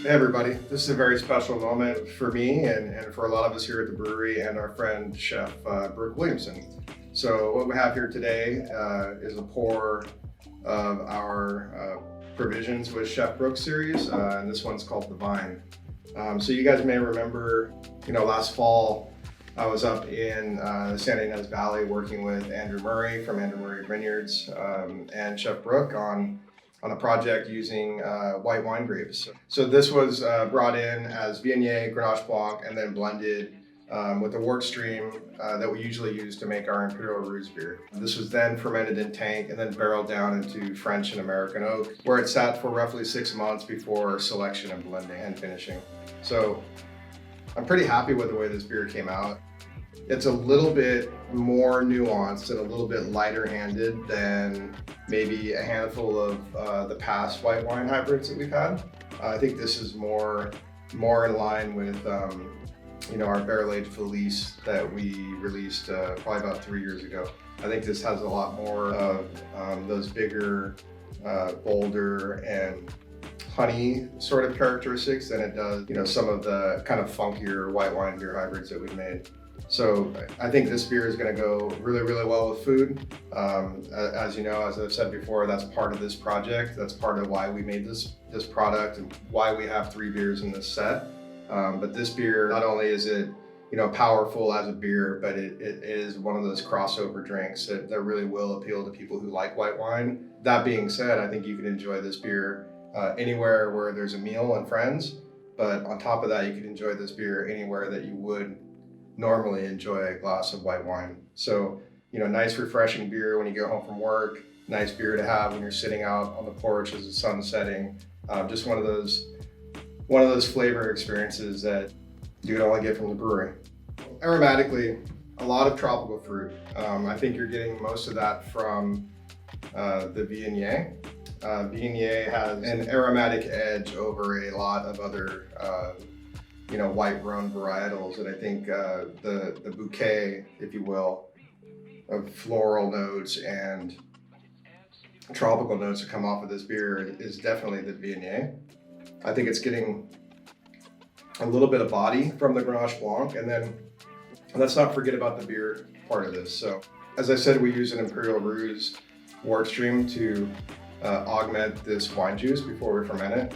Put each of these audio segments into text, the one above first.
Hey everybody, this is a very special moment for me and for a lot of us here at the brewery and our friend Chef Brooke Williamson. So what we have here today is a pour of our Provisions with Chef Brooke series, and this one's called The Vine. So you guys may remember, last fall I was up in the Santa Ynez Valley working with Andrew Murray from Andrew Murray Vineyards and Chef Brooke on a project using white wine grapes. So this was brought in as Viognier, Grenache, Blanc, and then blended with a wort stream that we usually use to make our Imperial Ruse beer. This was then fermented in tank and then barreled down into French and American oak, where it sat for roughly 6 months before selection and blending and finishing. So I'm pretty happy with the way this beer came out. It's a little bit more nuanced and a little bit lighter handed than maybe a handful of the past white wine hybrids that we've had. I think this is more in line with our barrel-aged Felice that we released probably about 3 years ago. I think this has a lot more of those bigger, bolder, and honey sort of characteristics than it does, some of the kind of funkier white wine beer hybrids that we've made. So I think this beer is going to go really, really well with food. As you know, as I've said before, that's part of this project. That's part of why we made this product and why we have 3 beers in this set. But this beer, not only is it powerful as a beer, but it is one of those crossover drinks that really will appeal to people who like white wine. That being said, I think you can enjoy this beer anywhere where there's a meal and friends. But on top of that, you can enjoy this beer anywhere that you would normally enjoy a glass of white wine. So, nice refreshing beer when you go home from work, nice beer to have when you're sitting out on the porch as the sun's setting. Just one of those flavor experiences that you can only get from the brewery. Aromatically, a lot of tropical fruit. I think you're getting most of that from the Viognier. Viognier has an aromatic edge over a lot of other white Rhone varietals, and I think the bouquet, if you will, of floral notes and tropical notes that come off of this beer is definitely the Viognier. I think it's getting a little bit of body from the Grenache Blanc, and then let's not forget about the beer part of this. So, as I said, we use an Imperial Ruse wort stream to augment this wine juice before we ferment it,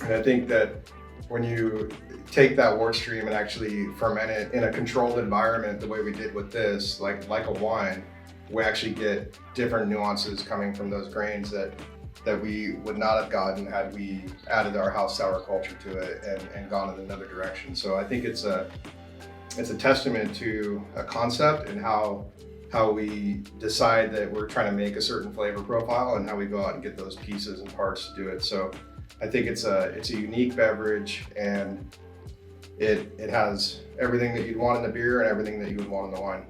and I think that when you take that wort stream and actually ferment it in a controlled environment the way we did with this, like a wine, we actually get different nuances coming from those grains that we would not have gotten had we added our house sour culture to it and gone in another direction. So I think it's a testament to a concept and how we decide that we're trying to make a certain flavor profile and how we go out and get those pieces and parts to do it. So I think it's a unique beverage, and it has everything that you'd want in a beer and everything that you would want in the wine.